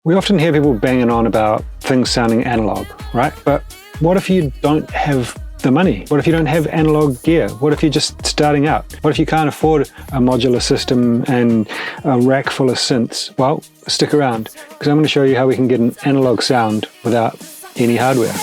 We often hear people banging on about things sounding analog, right? But what if you don't have the money? What if you don't have analog gear? What if you're just starting out? What if you can't afford a modular system and a rack full of synths? Well, stick around, because I'm going to show you how we can get an analog sound without any hardware.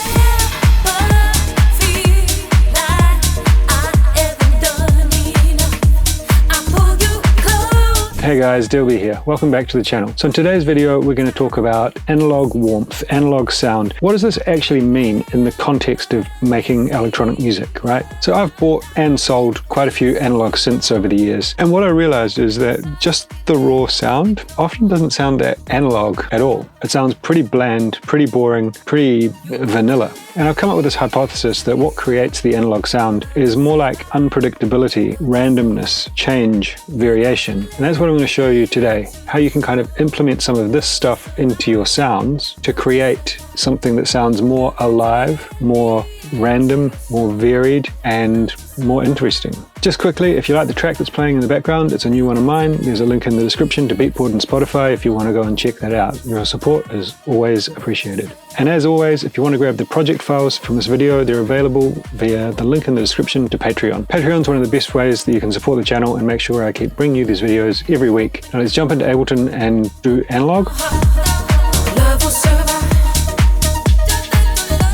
Hey guys, Dilby here. Welcome back to the channel. So in today's video, we're going to talk about analog warmth, analog sound. What does this actually mean in the context of making electronic music, right? So I've bought and sold quite a few analog synths over the years. And what I realized is that just the raw sound often doesn't sound that analog at all. It sounds pretty bland, pretty boring, pretty vanilla. And I've come up with this hypothesis that what creates the analog sound is more like unpredictability, randomness, change, variation. And that's what I'm going to show you today, how you can kind of implement some of this stuff into your sounds to create something that sounds more alive, more random, more varied, and more interesting. Just quickly, if you like the track that's playing in the background, it's a new one of mine. There's a link in the description to Beatport and Spotify if you want to go and check that out. Your support is always appreciated. And as always, if you want to grab the project files from this video, they're available via the link in the description to Patreon. Patreon's one of the best ways that you can support the channel and make sure I keep bringing you these videos every week. Now let's jump into Ableton and do analog.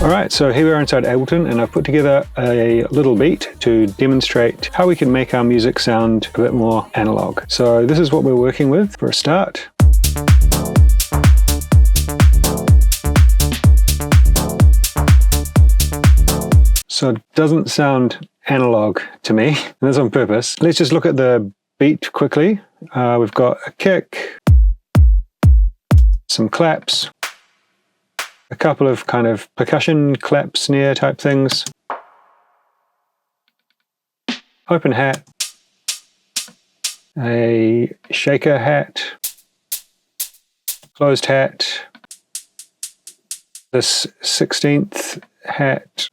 Alright, so here we are inside Ableton, and I've put together a little beat to demonstrate how we can make our music sound a bit more analog. So this is what we're working with for a start. So it doesn't sound analog to me, and that's on purpose. Let's just look at the beat quickly. We've got a kick, some claps, a couple of kind of percussion clap snare type things, open hat, a shaker hat, closed hat, this 16th hat,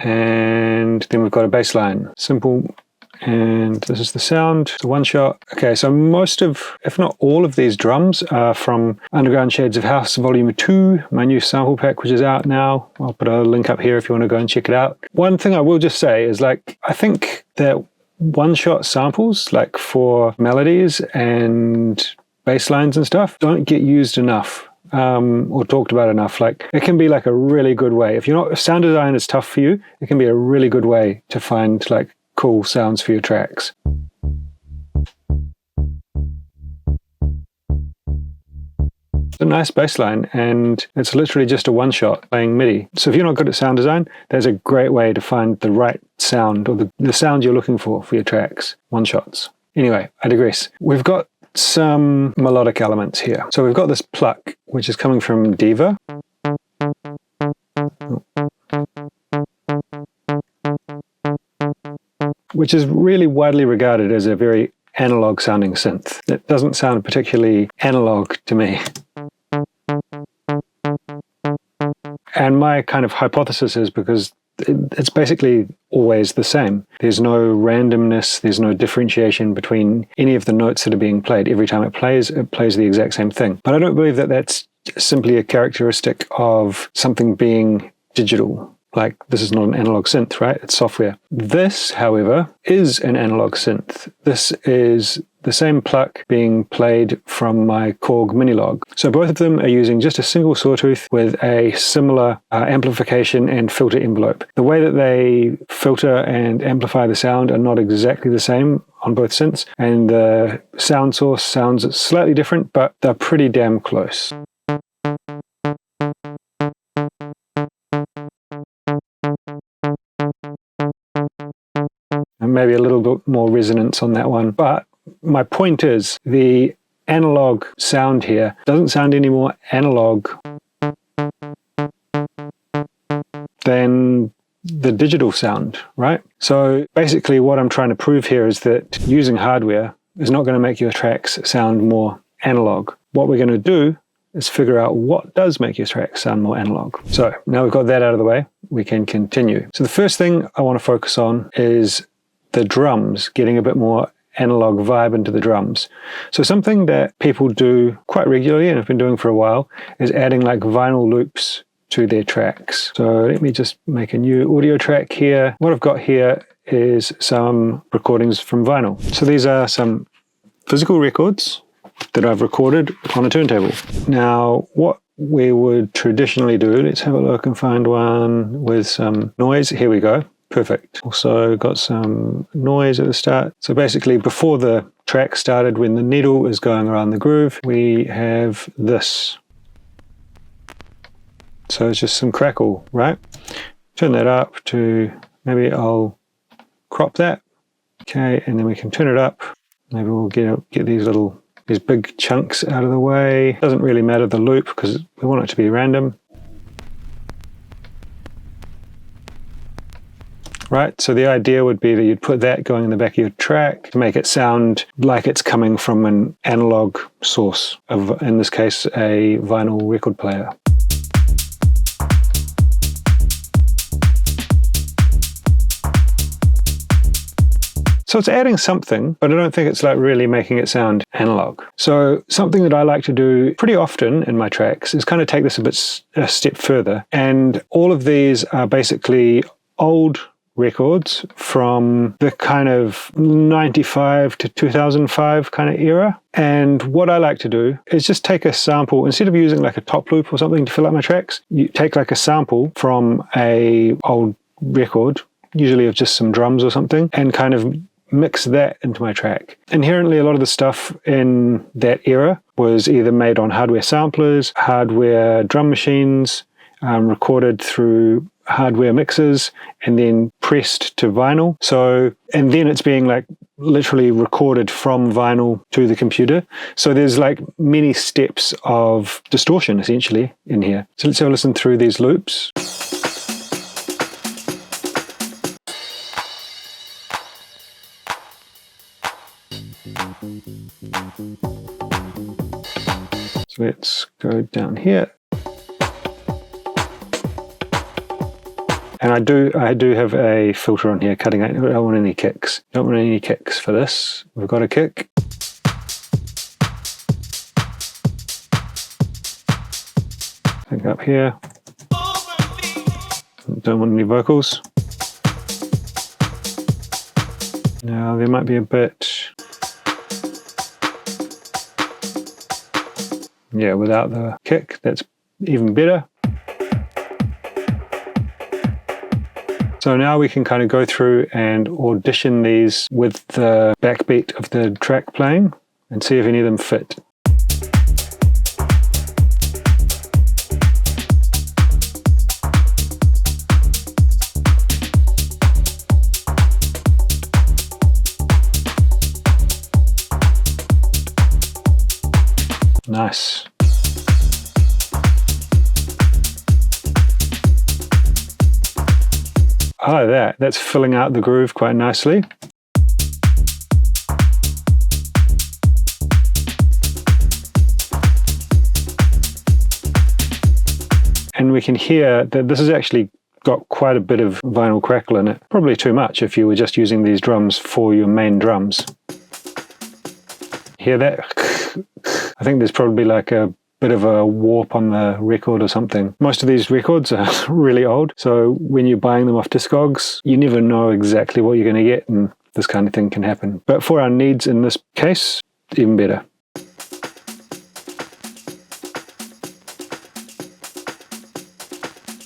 and then we've got a bass line. Simple. And this is the sound. It's a one shot. Okay, so most of, if not all of these drums are from Underground Shades of House Volume 2, my new sample pack, which is out now. I'll put a link up here if you want to go and check it out. One thing I will just say is, like, I think that one shot samples, like for melodies and bass lines and stuff, don't get used enough. Or talked about enough. Like, it can be like a really good way. If sound design is tough for you, it can be a really good way to find like cool sounds for your tracks. It's a nice bass line, and it's literally just a one shot playing MIDI. So if you're not good at sound design, there's a great way to find the right sound, or the sound you're looking for your tracks. One shots. Anyway, I digress. We've got some melodic elements here. So we've got this pluck, which is coming from Diva. Which is really widely regarded as a very analog sounding synth. It doesn't sound particularly analog to me. And my kind of hypothesis is because it's basically always the same. There's no randomness, there's no differentiation between any of the notes that are being played. Every time it plays the exact same thing. But I don't believe that that's simply a characteristic of something being digital. Like, this is not an analog synth, right? It's software. This, however, is an analog synth. This is the same pluck being played from my Korg Minilog. So both of them are using just a single sawtooth with a similar amplification and filter envelope. The way that they filter and amplify the sound are not exactly the same on both synths, and the sound source sounds slightly different, but they're pretty damn close. And maybe a little bit more resonance on that one. But my point is, the analog sound here doesn't sound any more analog than the digital sound, right? So basically what I'm trying to prove here is that using hardware is not going to make your tracks sound more analog. What we're going to do is figure out what does make your tracks sound more analog. So now we've got that out of the way, we can continue. So the first thing I want to focus on is the drums getting a bit more analog vibe into the drums. So something that people do quite regularly and have been doing for a while is adding like vinyl loops to their tracks. So let me just make a new audio track here. What I've got here is some recordings from vinyl. So these are some physical records that I've recorded on a turntable. Now, what we would traditionally do, let's have a look and find one with some noise. Here we go. Perfect. Also got some noise at the start. So basically before the track started, when the needle is going around the groove, we have this. So it's just some crackle, right? Turn that up to, maybe I'll crop that. Okay, and then we can turn it up. Maybe we'll get these big chunks out of the way. Doesn't really matter the loop because we want it to be random. Right, so the idea would be that you'd put that going in the back of your track to make it sound like it's coming from an analog source, of, in this case, a vinyl record player. So it's adding something, but I don't think it's like really making it sound analog. So something that I like to do pretty often in my tracks is kind of take this a step further. And all of these are basically old records from the kind of 95 to 2005 kind of era. And what I like to do is just take a sample, instead of using like a top loop or something to fill out my tracks, you take like a sample from a old record, usually of just some drums or something, and kind of mix that into my track. Inherently, a lot of the stuff in that era was either made on hardware samplers, hardware drum machines, recorded through hardware mixers, and then pressed to vinyl. So, and then it's being like literally recorded from vinyl to the computer. So there's like many steps of distortion essentially in here. So let's have a listen through these loops. So let's go down here. And I do have a filter on here cutting out. I don't want any kicks. Don't want any kicks for this. We've got a kick. Pick up here. Don't want any vocals. Now there might be a bit. Yeah, without the kick, that's even better. So now we can kind of go through and audition these with the backbeat of the track playing and see if any of them fit. Nice. I like that. That's filling out the groove quite nicely. And we can hear that this has actually got quite a bit of vinyl crackle in it. Probably too much if you were just using these drums for your main drums. Hear that? I think there's probably like a bit of a warp on the record or something. Most of these records are really old, so when you're buying them off Discogs, you never know exactly what you're going to get, and this kind of thing can happen. But for our needs in this case, even better.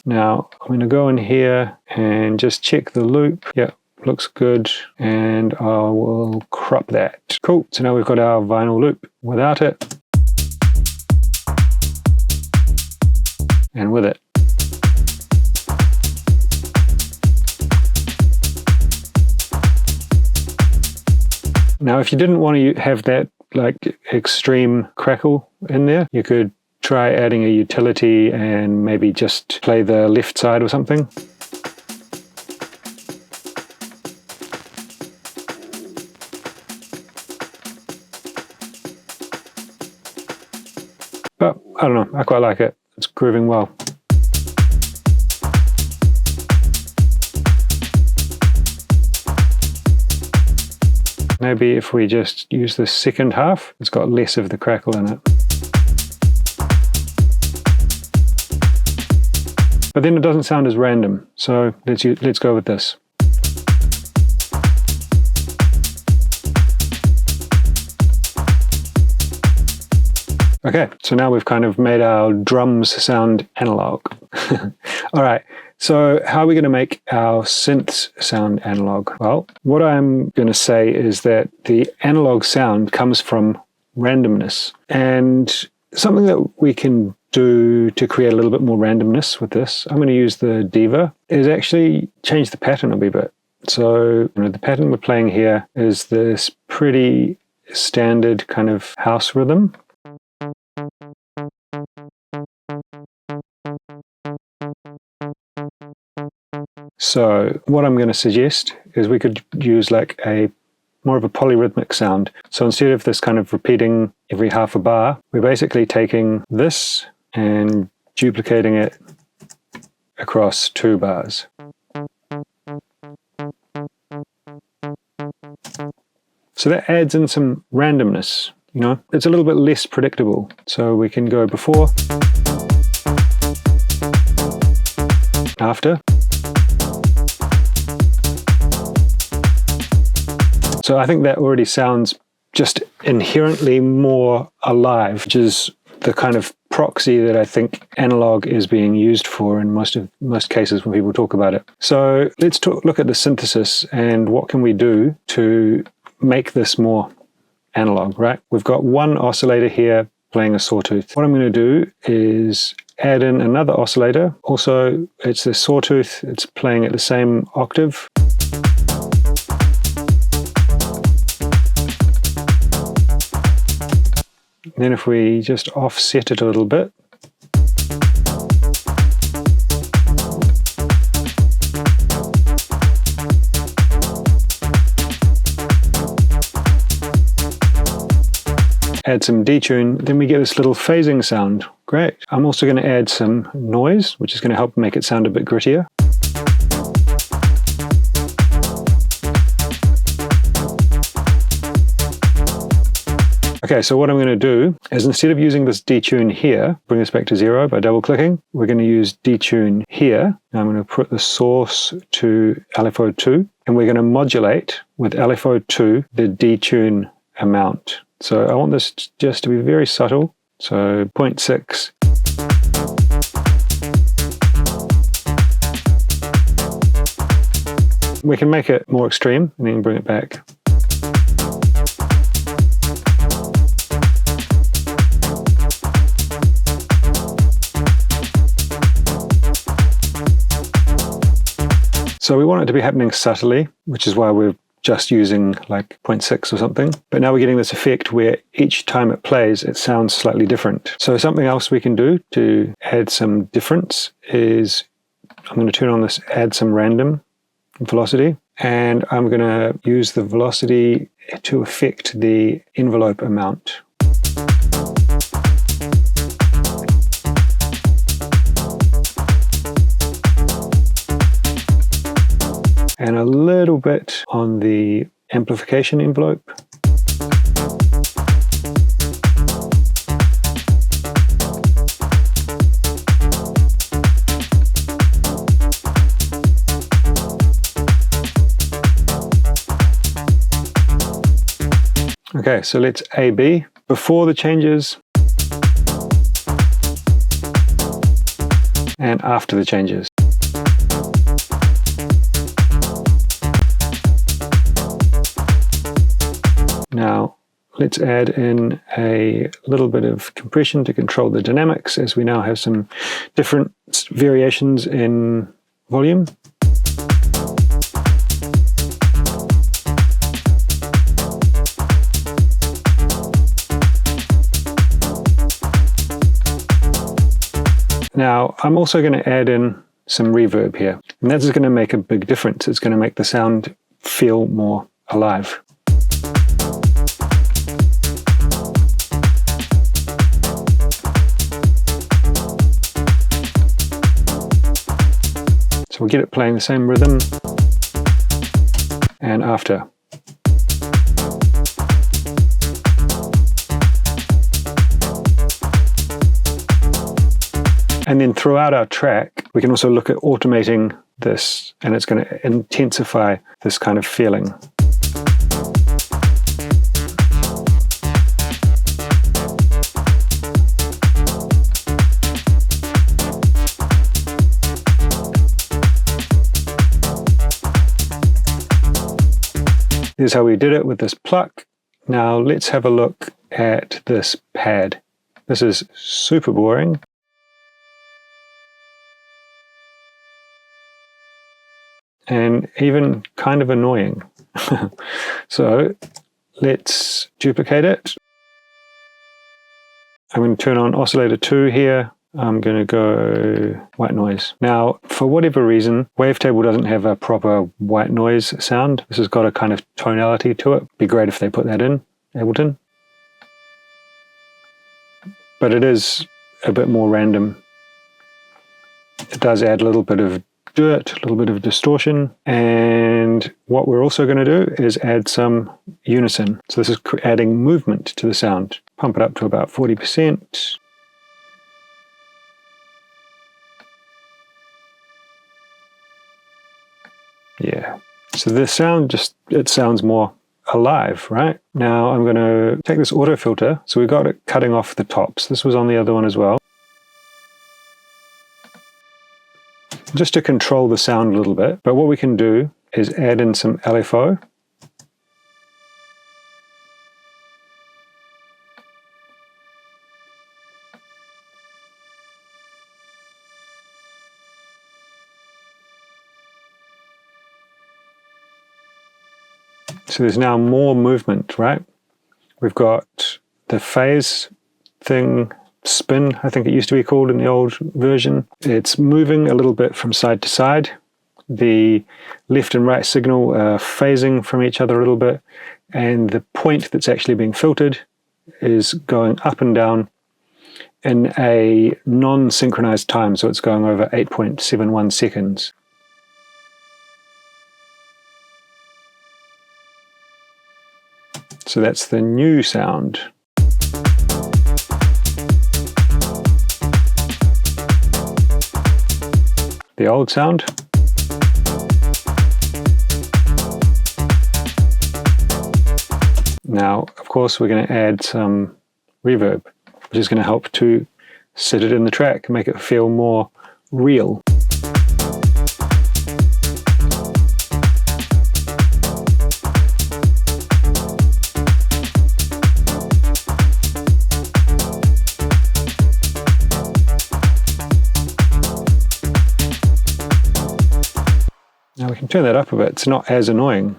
Now, I'm going to go in here and just check the loop. Yeah, looks good, and I will crop that. Cool, so now we've got our vinyl loop without it. And with it. Now, if you didn't want to have that like extreme crackle in there, you could try adding a utility and maybe just play the left side or something. But I don't know, I quite like it. It's grooving well. maybe if we just use the second half, it's got less of the crackle in it. But then it doesn't sound as random, so let's go with this. Okay, so now we've kind of made our drums sound analog. All right, so how are we going to make our synths sound analog? Well, what I'm going to say is that the analog sound comes from randomness. And something that we can do to create a little bit more randomness with this, I'm going to use the Diva, is actually change the pattern a wee bit. So, the pattern we're playing here is this pretty standard kind of house rhythm. So what I'm going to suggest is we could use like more of a polyrhythmic sound. So instead of this kind of repeating every half a bar, we're basically taking this and duplicating it across 2 bars. So that adds in some randomness, It's a little bit less predictable. So we can go before, after. So I think that already sounds just inherently more alive, which is the kind of proxy that I think analog is being used for in most cases when people talk about it. So let's look at the synthesis and what can we do to make this more analog, right? We've got one oscillator here playing a sawtooth. What I'm going to do is add in another oscillator. Also, it's the sawtooth, it's playing at the same octave. And then if we just offset it a little bit, add some detune, then we get this little phasing sound. Great. I'm also going to add some noise, which is going to help make it sound a bit grittier. Okay, so what I'm going to do is instead of using this detune here, bring this back to 0 by double clicking, we're going to use detune here. Now I'm going to put the source to LFO2, and we're going to modulate with LFO2 the detune amount. So I want this just to be very subtle, so 0.6. We can make it more extreme and then bring it back. So we want it to be happening subtly, which is why we're just using like 0.6 or something. But now we're getting this effect where each time it plays, it sounds slightly different. So something else we can do to add some difference is I'm going to turn on this add some random velocity, and I'm going to use the velocity to affect the envelope amount. And a little bit on the amplification envelope. Okay, so let's A-B before the changes and after the changes. Now, let's add in a little bit of compression to control the dynamics, as we now have some different variations in volume. Now, I'm also going to add in some reverb here, and that's going to make a big difference. It's going to make the sound feel more alive. So we'll get it playing the same rhythm and after. And then throughout our track, we can also look at automating this, and it's going to intensify this kind of feeling. Here's how we did it with this pluck. Now let's have a look at this pad. This is super boring. And even kind of annoying. So let's duplicate it. I'm going to turn on oscillator 2 here. I'm going to go white noise. Now, for whatever reason, Wavetable doesn't have a proper white noise sound. This has got a kind of tonality to it. Be great if they put that in, Ableton. But it is a bit more random. It does add a little bit of dirt, a little bit of distortion. And what we're also going to do is add some unison. So this is adding movement to the sound. Pump it up to about 40%. Yeah, so the sound it sounds more alive, right? Now I'm going to take this auto filter. So we got it cutting off the tops. This was on the other one as well. Just to control the sound a little bit. But what we can do is add in some LFO. So there's now more movement, right? We've got the phase thing, spin, I think it used to be called in the old version. It's moving a little bit from side to side. The left and right signal are phasing from each other a little bit. And the point that's actually being filtered is going up and down in a non-synchronized time. So it's going over 8.71 seconds. So that's the new sound. The old sound. Now, of course, we're going to add some reverb, which is going to help to set it in the track and make it feel more real. Now we can turn that up a bit, it's not as annoying.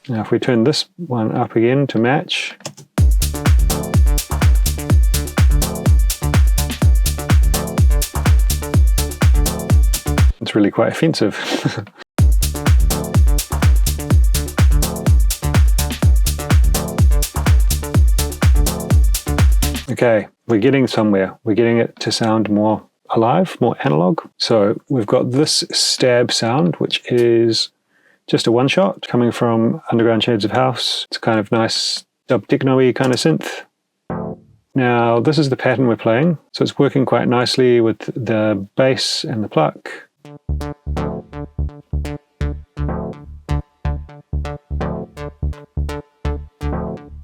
Now if we turn this one up again to match, it's really quite offensive. Okay, we're getting somewhere. We're getting it to sound more alive, more analog. So we've got this stab sound, which is just a one shot coming from Underground Shades of House. It's a kind of nice dub techno-y kind of synth. Now this is the pattern we're playing. So it's working quite nicely with the bass and the pluck.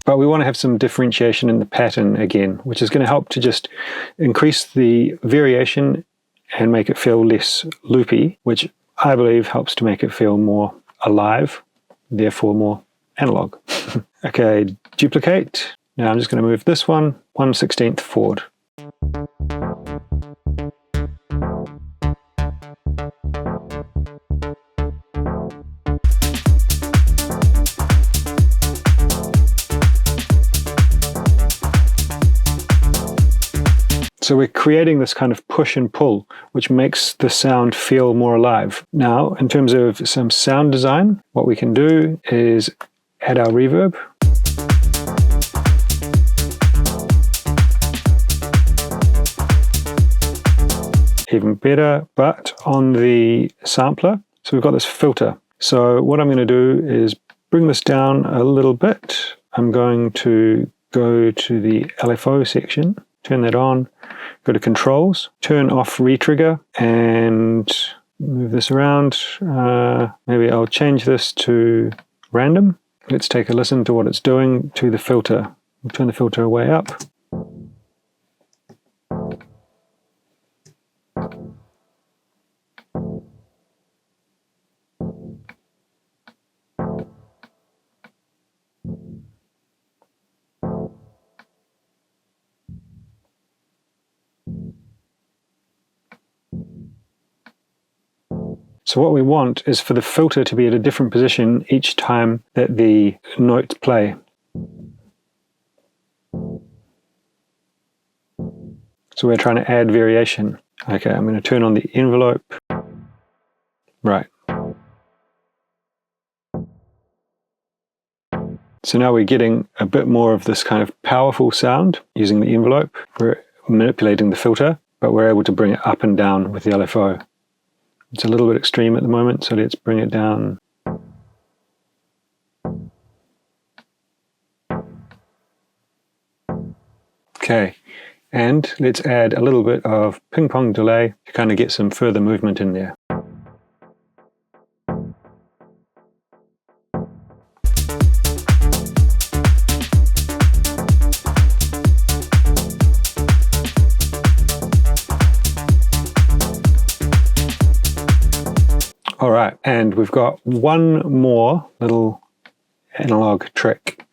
But we want to have some differentiation in the pattern again, which is going to help to just increase the variation and make it feel less loopy, which I believe helps to make it feel more alive, therefore more analog. Okay, duplicate. Now I'm just going to move this one 1/16 forward. So we're creating this kind of push and pull, which makes the sound feel more alive. Now, in terms of some sound design, what we can do is add our reverb. Even better, but on the sampler. So we've got this filter. So what I'm going to do is bring this down a little bit. I'm going to go to the LFO section, turn that on, go to controls, turn off retrigger, and move this around. Maybe I'll change this to random. Let's take a listen to what it's doing to the filter. We'll turn the filter way up. So what we want is for the filter to be at a different position each time that the notes play. So we're trying to add variation. Okay, I'm going to turn on the envelope. Right. So now we're getting a bit more of this kind of powerful sound using the envelope. We're manipulating the filter, but we're able to bring it up and down with the LFO. It's a little bit extreme at the moment, so let's bring it down. Okay, and let's add a little bit of ping pong delay to kind of get some further movement in there. All right, and we've got one more little analog trick.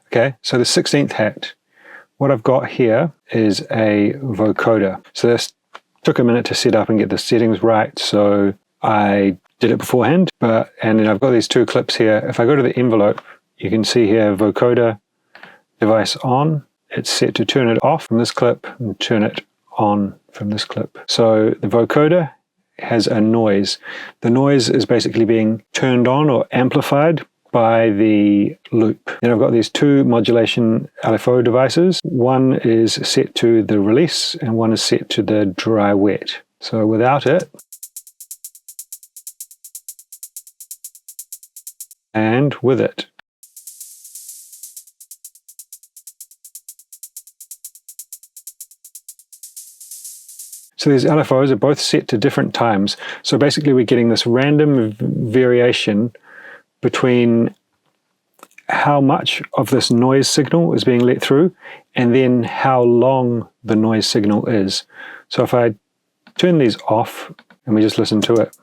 Okay, so the 16th hat. What I've got here is a vocoder. So this took a minute to set up and get the settings right, so I did it beforehand. And then I've got these two clips here. If I go to the envelope, you can see here vocoder device on. It's set to turn it off from this clip and turn it on from this clip. So the vocoder has a noise. The noise is basically being turned on or amplified by the loop. Then I've got these two modulation LFO devices. One is set to the release and one is set to the dry wet. So without it, and with it. So these LFOs are both set to different times. So basically we're getting this random variation between how much of this noise signal is being let through and then how long the noise signal is. So if I turn these off and we just listen to it.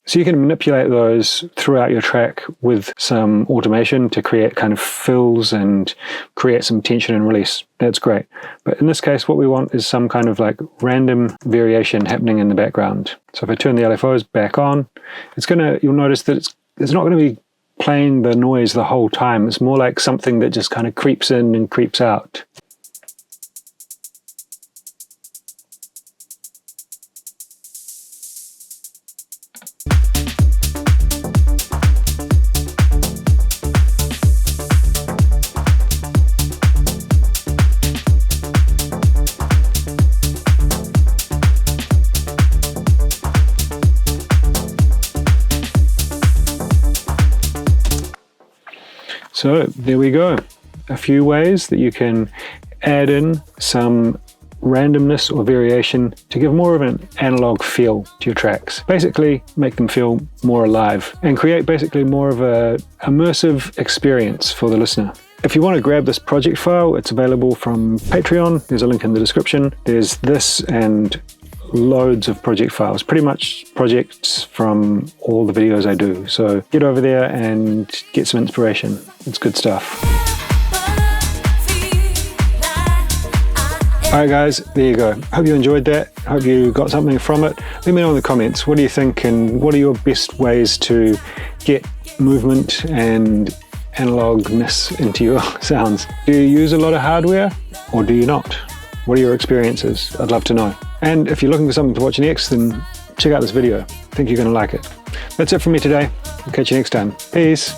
So you can manipulate those throughout your track with some automation to create kind of fills and create some tension and release. That's great. But in this case, what we want is some kind of like random variation happening in the background. So if I turn the LFOs back on, you'll notice that it's not going to be playing the noise the whole time. It's more like something that just kind of creeps in and creeps out. So there we go, a few ways that you can add in some randomness or variation to give more of an analog feel to your tracks. Basically make them feel more alive and create basically more of a immersive experience for the listener. If you want to grab this project file, it's available from Patreon. There's a link in the description. There's this and loads of project files, pretty much projects from all the videos I do. So get over there and get some inspiration. It's good stuff. Alright guys, there you go. Hope you enjoyed that. Hope you got something from it. Let me know in the comments, what do you think and what are your best ways to get movement and analogness into your sounds? Do you use a lot of hardware or do you not? What are your experiences? I'd love to know. And if you're looking for something to watch next, then check out this video. I think you're going to like it. That's it from me today. I'll catch you next time. Peace.